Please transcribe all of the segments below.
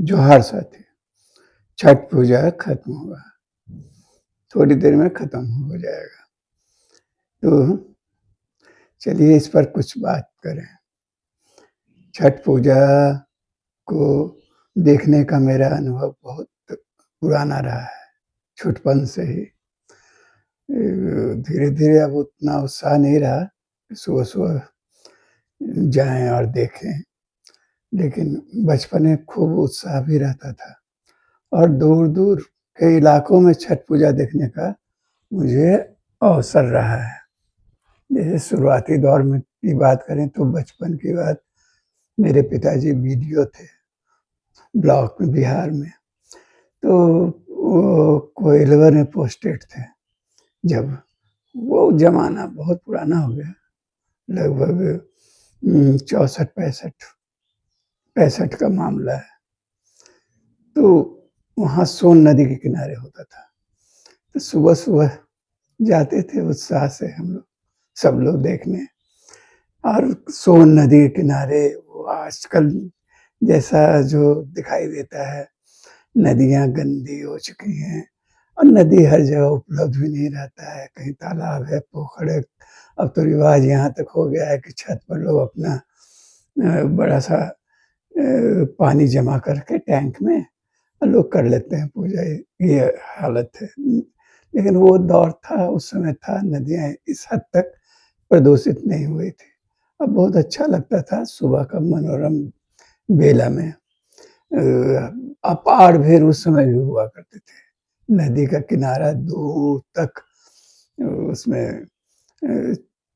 जोहार साथी, छठ पूजा खत्म हुआ, थोड़ी देर में खत्म हो जाएगा। तो चलिए इस पर कुछ बात करें। छठ पूजा को देखने का मेरा अनुभव बहुत पुराना रहा है, छुटपन से ही। धीरे-धीरे अब उतना उत्साह नहीं रहा कि सुबह-सुबह जाएँ और देखें, लेकिन बचपन में खूब उत्साह भी रहता था और दूर-दूर के इलाकों में छठ पूजा देखने का मुझे अवसर रहा है। जैसे शुरुआती दौर में की बात करें तो बचपन की बात, मेरे पिताजी बीडीओ थे ब्लॉक में, बिहार में। तो वो कोइलवर में पोस्टेड थे जब। वो ज़माना बहुत पुराना हो गया, लगभग 64-65 65 का मामला है। तो वहाँ सोन नदी के किनारे होता था। तो सुबह-सुबह जाते थे उत्साह से हम लोग, सब लोग देखने। और सोन नदी के किनारे वो आजकल जैसा जो दिखाई देता है, नदियाँ गंदी हो चुकी हैं और नदी हर जगह उपलब्ध भी नहीं रहता है, कहीं तालाब है, पोखर है। अब तो रिवाज यहाँ तक हो गया है कि छत पर लोग अपना बड़ा-सा पानी जमा करके टैंक में और लोग कर लेते हैं पूजा, ये हालत है। लेकिन वो दौर था, उस समय था, नदियाँ इस हद तक प्रदूषित नहीं हुई थी। अब बहुत अच्छा लगता था सुबह का मनोरम बेला में। अपार भीड़ उस समय भी हुआ करते थे। नदी का किनारा दूर तक उसमें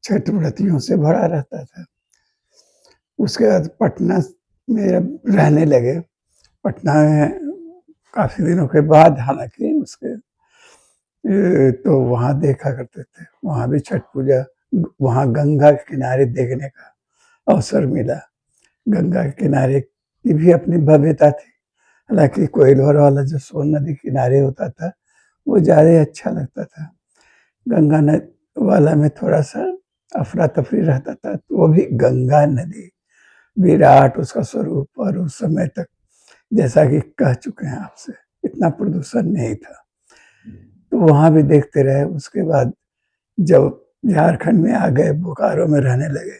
छठ व्रतियों से भरा रहता था। उसके बाद पटना में जब रहने लगे, पटना में काफ़ी दिनों के बाद, हालाँकि उसके तो वहाँ देखा करते थे। वहाँ भी छठ पूजा, वहाँ गंगा के किनारे देखने का अवसर मिला। गंगा के किनारे की भी अपनी भव्यता थी। हालाँकि कोइलवर वाला जो सोन नदी के किनारे होता था, वो ज़्यादा अच्छा लगता था। गंगा वाला में थोड़ा-सा अफरा-तफरी रहता था। तो वो भी गंगा नदी, विराट उसका स्वरूप, और उस समय तक जैसा कि कह चुके हैं आपसे, इतना प्रदूषण नहीं था। तो वहाँ भी देखते रहे। उसके बाद जब झारखंड में आ गए, बोकारो में रहने लगे,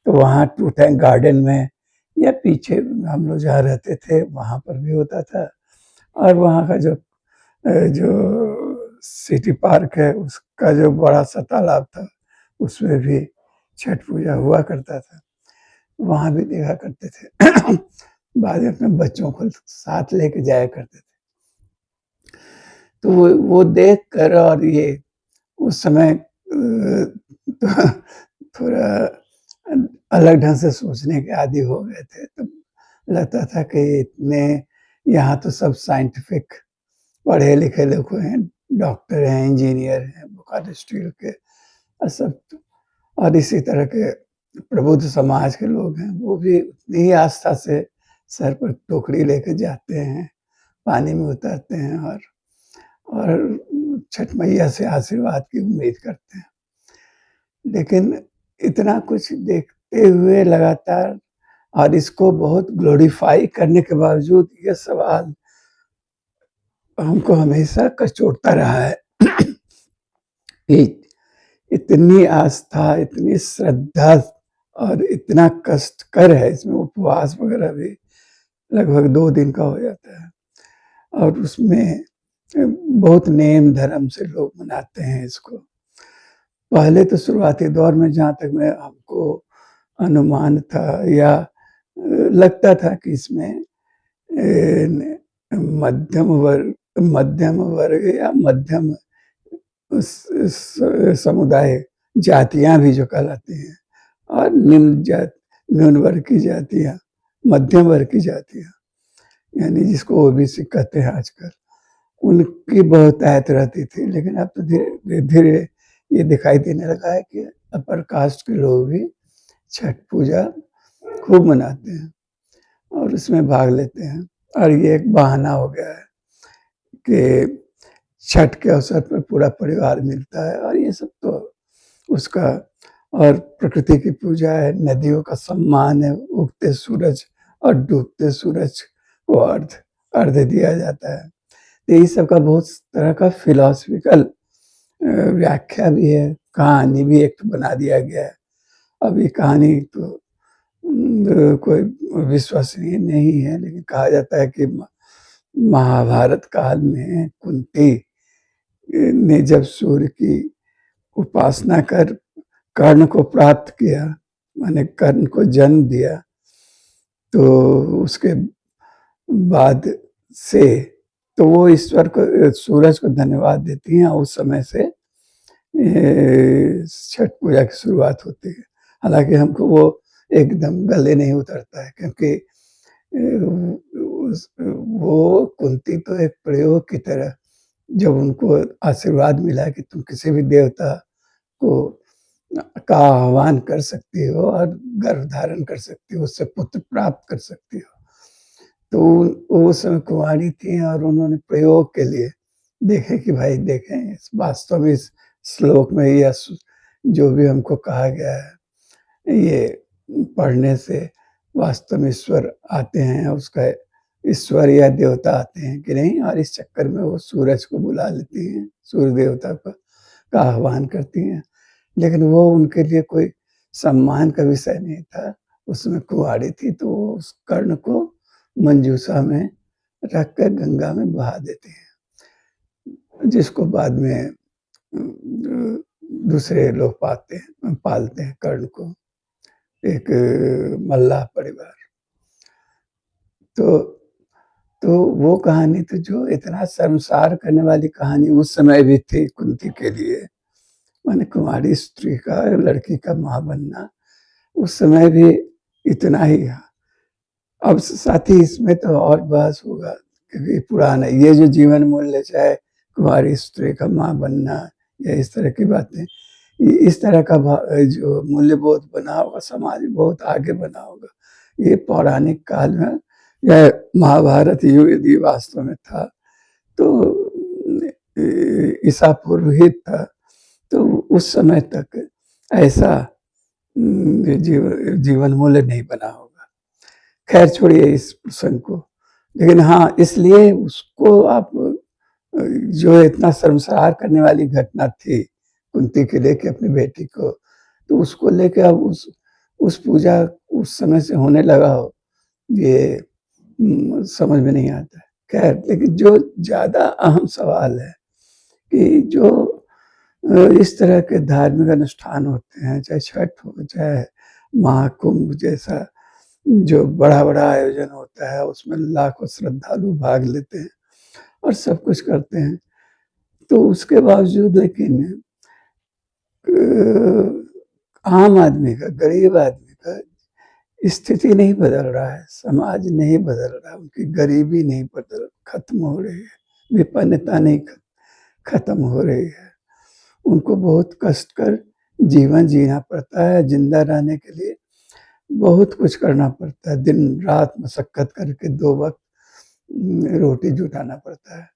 तो वहाँ टू टैंक गार्डन में या पीछे हम लोग जहाँ रहते थे, वहाँ पर भी होता था। और वहाँ का जो सिटी पार्क है, उसका जो बड़ा-सा तालाब था, उसमें भी छठ पूजा हुआ करता था। वहाँ भी देखा करते थे। बाद में अपने बच्चों को साथ लेके जाया करते थे। तो वो देख कर, और ये उस समय तो थोड़ा अलग ढंग से सोचने के आदी हो गए थे। तो लगता था कि इतने यहाँ तो सब साइंटिफिक पढ़े-लिखे लोग हैं, डॉक्टर हैं, इंजीनियर हैं, बोकारो स्टील के और सब, और इसी तरह के प्रबुद्ध समाज के लोग हैं। वो भी उतनी ही आस्था से सर पर टोकरी लेके जाते हैं, पानी में उतरते हैं और छठ मैया से आशीर्वाद की उम्मीद करते हैं। लेकिन इतना कुछ देखते हुए लगातार, और इसको बहुत ग्लोरीफाई करने के बावजूद, ये सवाल हमको हमेशा कचोटता रहा है कि इतनी आस्था, इतनी श्रद्धा और इतना कष्टकर है इसमें। उपवास वगैरह भी लगभग 2 दिन का हो जाता है, और उसमें बहुत नेम धर्म से लोग मनाते हैं इसको। पहले तो शुरुआती दौर में जहाँ तक मैं हमको अनुमान था या लगता था कि इसमें मध्यम वर्ग या मध्यम समुदाय, जातियाँ भी जो कहलाती हैं, और निम्न वर्ग की जातियाँ, मध्यम वर्ग की जातियाँ, यानी जिसको ओबीसी कहते हैं आजकल, उनकी बहुतायत रहती थी। लेकिन अब तो धीरे-धीरे ये दिखाई देने लगा है कि अपर कास्ट के लोग भी छठ पूजा खूब मनाते हैं और उसमें भाग लेते हैं। और ये एक बहाना हो गया है कि छठ के अवसर पर पूरा परिवार मिलता है, और ये सब तो उसका, और प्रकृति की पूजा है, नदियों का सम्मान है, उगते सूरज और डूबते सूरज को अर्घ्य अर्घ्य दिया जाता है। तो इस सब का बहुत तरह का फिलॉसफिकल व्याख्या भी है, कहानी भी एक बना दिया गया है। अब ये कहानी तो कोई विश्वसनीय नहीं है, लेकिन कहा जाता है कि महाभारत काल में कुंती ने जब सूर्य की उपासना कर कर्ण को प्राप्त किया, माने कर्ण को जन्म दिया, तो उसके बाद से तो वो ईश्वर को, सूरज को धन्यवाद देती हैं, और उस समय से छठ पूजा की शुरुआत होती है। हालांकि हमको वो एकदम गले नहीं उतरता है, क्योंकि वो कुंती तो एक प्रयोग की तरह, जब उनको आशीर्वाद मिला कि तुम किसी भी देवता को का आह्वान कर सकती हो और गर्भ धारण कर सकती हो, उससे पुत्र प्राप्त कर सकती हो। तो वो उस समय कुंवारी थी और उन्होंने प्रयोग के लिए देखें कि भाई देखें वास्तव में इस श्लोक में या जो भी हमको कहा गया है, ये पढ़ने से वास्तव में ईश्वर आते हैं, उसका ईश्वर या देवता आते हैं कि नहीं, और इस चक्कर में वो सूरज को बुला लेती हैं, सूर्य देवता का आह्वान करती हैं। लेकिन वो उनके लिए कोई सम्मान का विषय नहीं था, उसमें कुंवारी थी, तो वो उस कर्ण को मंजूषा में रख कर गंगा में बहा देती हैं, जिसको बाद में दूसरे लोग पालते हैं कर्ण को, एक मल्लाह परिवार। तो वो कहानी तो जो इतना शर्मसार करने वाली कहानी उस समय भी थी कुंती के लिए, माने कुंवारी स्त्री का, लड़की का माँ बनना उस समय भी इतना ही है। अब साथ ही इसमें तो और बहस होगा, क्योंकि पुराना ये जो जीवन मूल्य, चाहे कुंवारी स्त्री का माँ बनना या इस तरह की बातें, इस तरह का जो मूल्यबोध बना होगा, समाज बहुत आगे बना होगा, ये पौराणिक काल में या महाभारत युग यदि वास्तव में था तो ईसा पूर्व ही था, तो उस समय तक ऐसा जीवन मूल्य नहीं बना होगा। खैर छोड़िए इस प्रसंग को, लेकिन हाँ, इसलिए उसको आप जो इतना शर्मसार करने वाली घटना थी कुंती के लिए कि अपनी बेटी को, तो उसको लेके अब उस पूजा उस समय से होने लगा हो, ये समझ में नहीं आता है। खैर, लेकिन जो ज़्यादा अहम सवाल है कि जो इस तरह के धार्मिक अनुष्ठान होते हैं, चाहे छठ हो, चाहे महाकुंभ जैसा जो बड़ा-बड़ा आयोजन होता है, उसमें लाखों श्रद्धालु भाग लेते हैं और सब कुछ करते हैं। तो उसके बावजूद लेकिन आम आदमी का, गरीब आदमी का स्थिति नहीं बदल रहा है, समाज नहीं बदल रहा है, उनकी गरीबी नहीं खत्म हो रही है, विपन्नता नहीं खत्म हो रही है। उनको बहुत कष्ट कर जीवन जीना पड़ता है, जिंदा रहने के लिए बहुत कुछ करना पड़ता है, दिन रात मशक्कत करके 2 वक़्त रोटी जुटाना पड़ता है।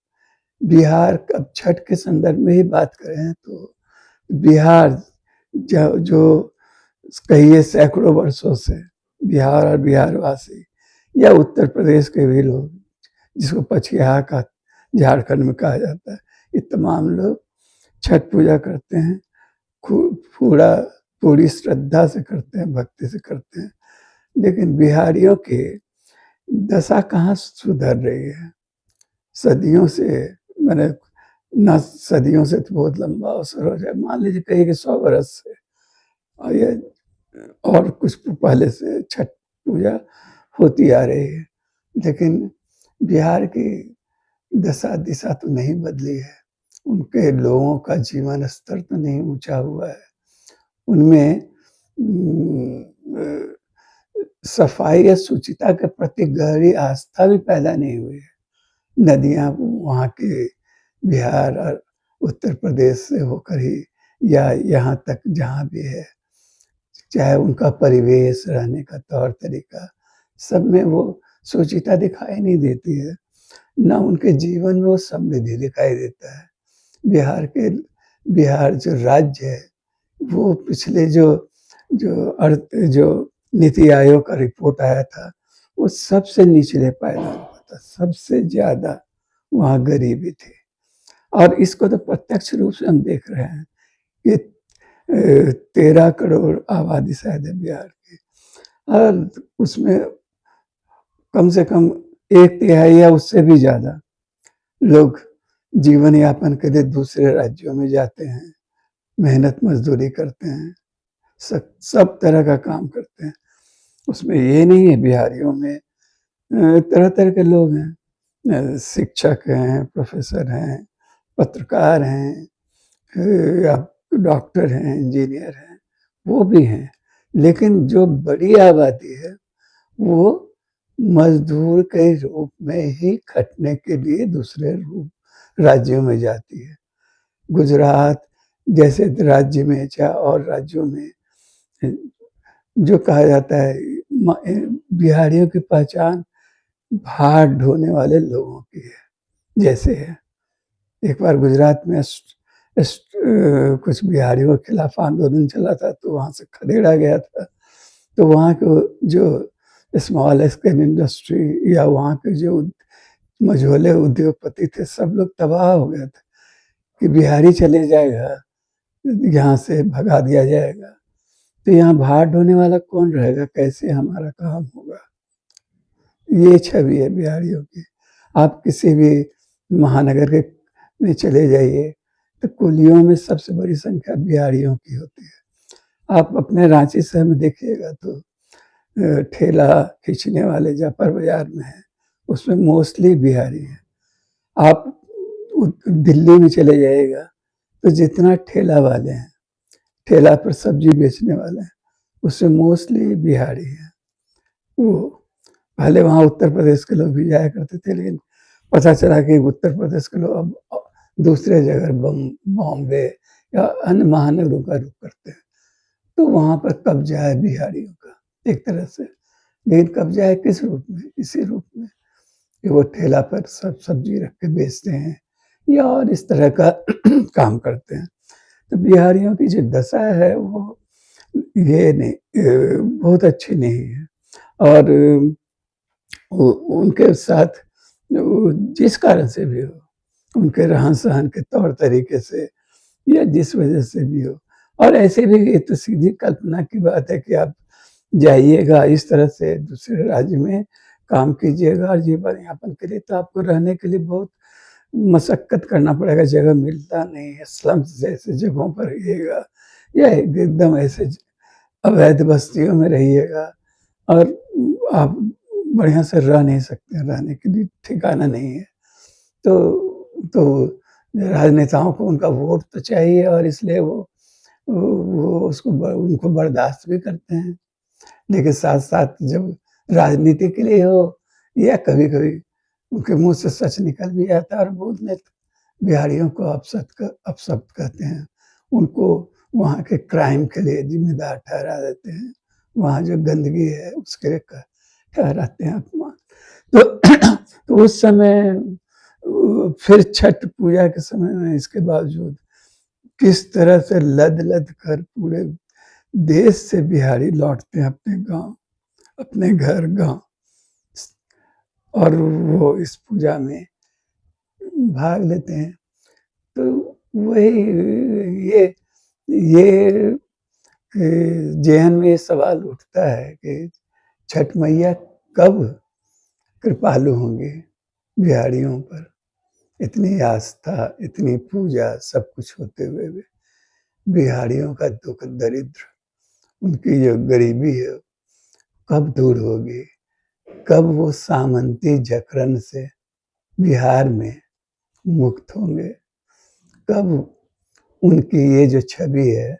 बिहार, अब छठ के संदर्भ में ही बात करें तो बिहार जो कहिए सैकड़ों वर्षों से बिहार और बिहारवासी या उत्तर प्रदेश के भी लोग, जिसको पछिया का झारखंड में कहा जाता है, ये तमाम लोग छठ पूजा करते हैं, पूरी श्रद्धा से करते हैं, भक्ति से करते हैं। लेकिन बिहारियों की दशा कहाँ सुधर रही है? सदियों से, मैंने ना सदियों से तो बहुत लंबा अवसर हो जाए, मान लीजिए कहिए कि 100 बरस से, और ये और कुछ पहले से छठ पूजा होती आ रही है, लेकिन बिहार की दशा दिशा तो नहीं बदली है, उनके लोगों का जीवन स्तर तो नहीं ऊंचा हुआ है, उनमें सफाई या शुचिता के प्रति गहरी आस्था भी पैदा नहीं हुई है। नदियाँ वहाँ के बिहार और उत्तर प्रदेश से होकर ही या यहाँ तक जहाँ भी है, चाहे उनका परिवेश, रहने का तौर तरीका, सब में वो शुचिता दिखाई नहीं देती है, ना उनके जीवन में वो समृद्धि दिखाई देता है। बिहार जो राज्य है, वो पिछले जो नीति आयोग का रिपोर्ट आया था, वो सबसे निचले पायदान पर था। था, सबसे ज़्यादा वहाँ गरीबी थी। और इसको तो प्रत्यक्ष रूप से हम देख रहे हैं कि 13 करोड़ आबादी शायद है बिहार की, और उसमें कम से कम 1/3 या उससे भी ज़्यादा लोग जीवन यापन के लिए दूसरे राज्यों में जाते हैं, मेहनत मज़दूरी करते हैं, सब तरह का काम करते हैं। उसमें ये नहीं है, बिहारियों में तरह-तरह के लोग हैं। शिक्षक हैं, प्रोफ़ेसर हैं, पत्रकार हैं, या डॉक्टर हैं, इंजीनियर हैं, वो भी हैं। लेकिन जो बड़ी आबादी है, वो मज़दूर के रूप में ही खटने के लिए दूसरे राज्यों में जाती है। गुजरात जैसे राज्य में, चाहे और राज्यों में, जो कहा जाता है बिहारियों की पहचान भार ढोने वाले लोगों की है, जैसे है। एक बार गुजरात में कुछ बिहारियों के खिलाफ आंदोलन चला था, तो वहाँ से खदेड़ा गया था। तो वहाँ के जो स्मॉल स्केल इंडस्ट्री या वहाँ के जो मझोले उद्योगपति थे, सब लोग तबाह हो गए थे कि बिहारी चले जाएगा, यहाँ से भगा दिया जाएगा, तो यहाँ भार ढोने वाला कौन रहेगा, कैसे हमारा काम होगा। ये छवि है बिहारियों की। आप किसी भी महानगर के में चले जाइए, तो कुलियों में सबसे बड़ी संख्या बिहारियों की होती है। आप अपने रांची शहर में देखिएगा तो ठेला खींचने वाले जापर बाज़ार में हैं, उसमें मोस्टली बिहारी हैं। आप दिल्ली में चले जाइएगा, तो जितना ठेला वाले हैं, ठेला पर सब्जी बेचने वाले हैं, उसमें मोस्टली बिहारी हैं। वो पहले वहाँ उत्तर प्रदेश के लोग भी जाया करते थे, लेकिन पता चला कि उत्तर प्रदेश के लोग अब दूसरे जगह बॉम्बे या अन्य महानगरों का रुख करते हैं, तो वहाँ पर कब्जा है बिहारियों का एक तरह से। लेकिन कब्जा है किस रूप में? इसी रूप में कि वो ठेला पर सब्जी रख के बेचते हैं या और इस तरह का काम करते हैं। तो बिहारियों की जो दशा है वो ये नहीं, बहुत अच्छी नहीं है। और उनके साथ जिस कारण से भी हो, उनके रहन-सहन के तौर तरीके से या जिस वजह से भी हो, और ऐसे भी ये तो सीधी कल्पना की बात है कि आप जाइएगा इस तरह से दूसरे राज्य में काम कीजिएगा और जीवन यापन के लिए, तो आपको रहने के लिए बहुत मशक्कत करना पड़ेगा, जगह मिलता नहीं है, स्लम्स जैसे जगहों पर रहिएगा या एकदम ऐसे अवैध बस्तियों में रहिएगा, और आप बढ़िया से रह नहीं सकते, रहने के लिए ठिकाना नहीं है। तो राजनेताओं को उनका वोट तो चाहिए, और इसलिए वो उसको उनको बर्दाश्त भी करते हैं। लेकिन साथ-साथ जब राजनीति के लिए हो या कभी-कभी उनके मुँह से सच निकल भी जाता है और बोल देते, बिहारियों को अपशब्द कहते हैं। उनको वहाँ के क्राइम के लिए ज़िम्मेदार ठहरा देते हैं। वहाँ जो गंदगी है उसके लिए ठहराते हैं अपमान। तो तो उस समय फिर छठ पूजा के समय में इसके बावजूद किस तरह से लद-लद कर पूरे देश से बिहारी लौटते हैं अपने गाँव, अपने घर गाँव, और वो इस पूजा में भाग लेते हैं। तो वही ये ये ज़हन में ये सवाल उठता है कि छठ मैया कब कृपालु होंगी बिहारियों पर? इतनी आस्था, इतनी पूजा, सब कुछ होते हुए भी बिहारियों का दुःख दरिद्र, उनकी जो गरीबी है, कब दूर होगी? कब वो सामंती जकरन से बिहार में मुक्त होंगे? कब उनकी ये जो छवि है,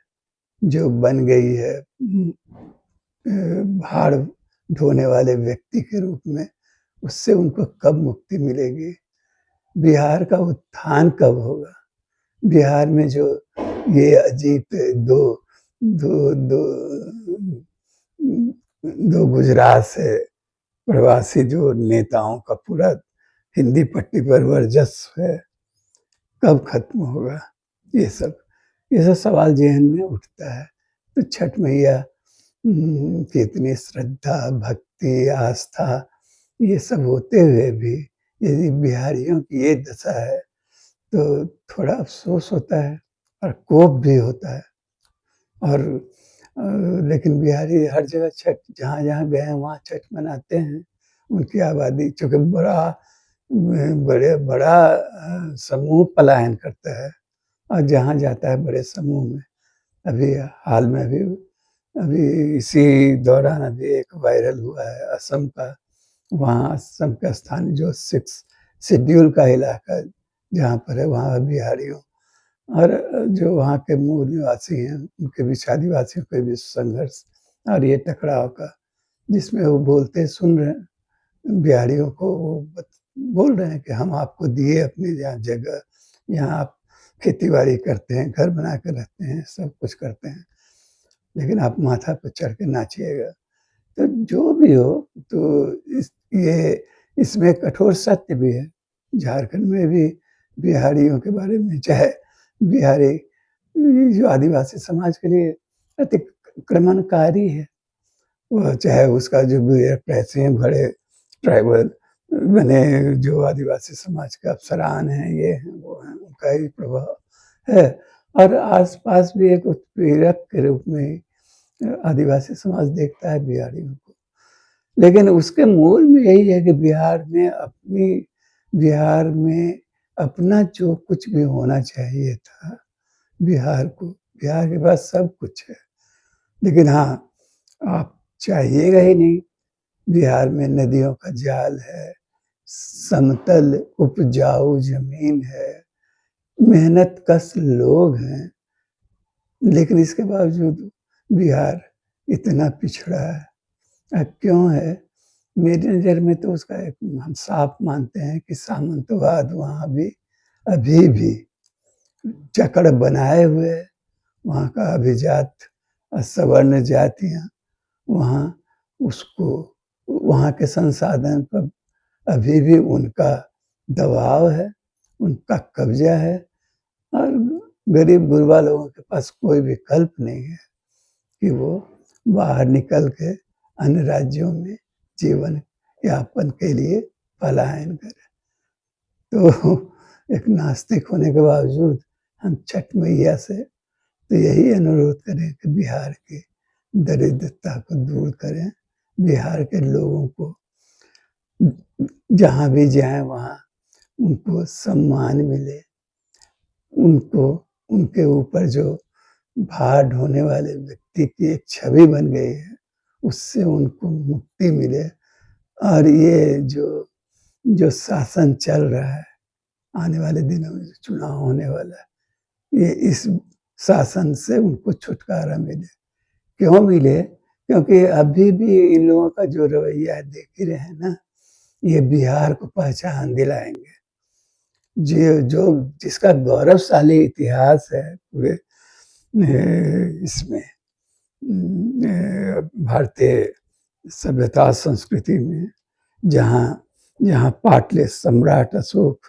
जो बन गई है भाड़ ढोने वाले व्यक्ति के रूप में, उससे उनको कब मुक्ति मिलेगी? बिहार का उत्थान कब होगा? बिहार में जो ये अजीब दो दो दो दो गुजरात से प्रवासी जो नेताओं का पूरा हिंदी पट्टी पर वर्चस्व है, कब खत्म होगा? ये सब सवाल ज़हन में उठता है। तो छठ मैया की इतनी श्रद्धा, भक्ति, आस्था ये सब होते हुए भी यदि बिहारियों की ये दशा है, तो थोड़ा अफ़सोस होता है और कोप भी होता है। और अ, लेकिन बिहारी हर जगह छठ जहाँ-जहाँ गए हैं, वहाँ छठ मनाते हैं। उनकी आबादी चूँकि बड़ा समूह पलायन करता है और जहाँ जाता है बड़े समूह में। अभी हाल में अभी इसी दौरान अभी एक वायरल हुआ है असम का। वहाँ असम का स्थान जो 6 शेड्यूल का इलाका जहाँ पर है, वहाँ बिहारियों और जो वहाँ के मूल निवासी हैं, उनके बीच आदिवासियों के बीच संघर्ष और ये टकराव का, जिसमें वो बोलते सुन रहे हैं, बिहारियों को वो बोल रहे हैं कि हम आपको दिए अपनी यहाँ जगह, यहाँ आप खेती-बाड़ी करते हैं, घर बना के रहते हैं, सब कुछ करते हैं, लेकिन आप माथा पे चढ़ के नाचिएगा। तो जो भी हो, तो ये इसमें कठोर सत्य भी है। झारखंड में भी बिहारियों के बारे में चाहे बिहारी ये जो आदिवासी समाज के लिए अतिक्रमणकारी है, वो चाहे उसका जो भी पैसे हैं बड़े ट्राइबल बने जो आदिवासी समाज के अफ़सरान हैं, ये हैं, वो हैं, उनका ही प्रभाव है और आस-पास भी एक उत्पीड़क के रूप में आदिवासी समाज देखता है बिहारियों को। लेकिन उसके मूल में यही है कि बिहार में अपना जो कुछ भी होना चाहिए था, बिहार के पास सब कुछ है। लेकिन हाँ, आप चाहिएगा ही नहीं, बिहार में नदियों का जाल है, समतल उपजाऊ ज़मीन है, मेहनतकश लोग हैं, लेकिन इसके बावजूद बिहार इतना पिछड़ा है। क्यों है? मेरी नज़र में तो उसका एक हम साफ मानते हैं कि सामंतवाद वहाँ भी अभी भी जकड़ बनाए हुए है। वहाँ का अभिजात सवर्ण जातियाँ वहाँ उसको वहाँ के संसाधन पर अभी भी उनका दबाव है, उनका कब्ज़ा है और गरीब-गुरबा लोगों के पास कोई विकल्प नहीं है कि वो बाहर निकल के अन्य राज्यों में जीवन यापन के लिए पलायन करें। तो एक नास्तिक होने के बावजूद हम छठ मैया से तो यही अनुरोध करें कि बिहार की दरिद्रता को दूर करें, बिहार के लोगों को जहाँ भी जाएँ वहाँ उनको सम्मान मिले, उनको उनके ऊपर जो भार ढोने वाले व्यक्ति की एक छवि बन गई है, उससे उनको मुक्ति मिले और ये जो शासन चल रहा है, आने वाले दिनों में जो चुनाव होने वाला है, ये इस शासन से उनको छुटकारा मिले। क्यों मिले? क्योंकि अभी भी इन लोगों का जो रवैया है देख ही रहे हैं ना, ये बिहार को पहचान दिलाएँगे। जो जिसका गौरवशाली इतिहास है पूरे इसमें भारतीय सभ्यता संस्कृति में जहाँ जहाँ पाटली सम्राट अशोक,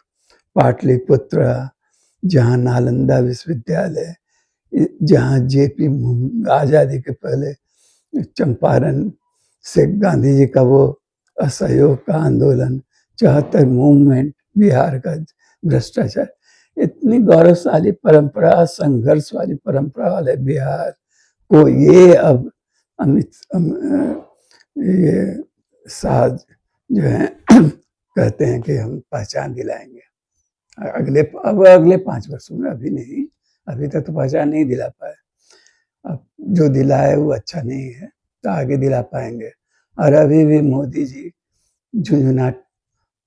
पाटलिपुत्र, जहाँ नालंदा विश्वविद्यालय, जहाँ जेपी आज़ादी के पहले चंपारण से गांधी जी का वो असहयोग का आंदोलन, 74 मूवमेंट, बिहार का भ्रष्टाचार, इतनी गौरवशाली परंपरा, संघर्ष वाली परंपरा वाले बिहार को ये अब अमित ये साज जो है कहते हैं कि हम पहचान दिलाएंगे अगले 5 वर्षों में, अभी नहीं, अभी तक तो पहचान नहीं दिला पाए। अब जो दिलाए वो अच्छा नहीं है, तो आगे दिला पाएंगे। और अभी भी मोदी जी झुंझुना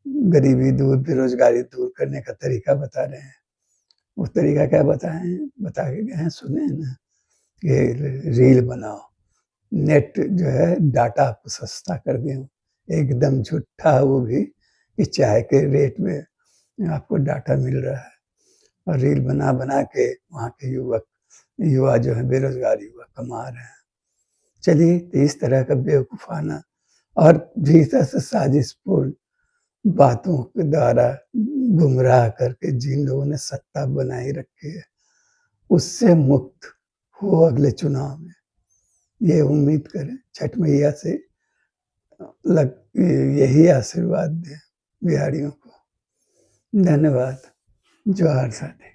गरीबी दूर, बेरोजगारी दूर करने का तरीका बता रहे हैं। वो तरीका क्या बताएं, बता के गए हैं, सुने ना कि रील बनाओ, नेट जो है डाटा आपको सस्ता कर दिया, एकदम झूठा वो भी कि चाय के रेट में आपको डाटा मिल रहा है और रील बना बना के वहाँ के युवा जो है बेरोजगार युवा कमा रहे हैं। चलिए, तो इस तरह का बेवकूफ़ाना और भीतर से साजिशपूर्ण बातों के द्वारा गुमराह करके जिन लोगों ने सत्ता बनाई रखी है, उससे मुक्त हो अगले चुनाव में। ये उम्मीद करें छठ मैया से लग यही आशीर्वाद दें बिहारियों को। धन्यवाद। जोहार साथी।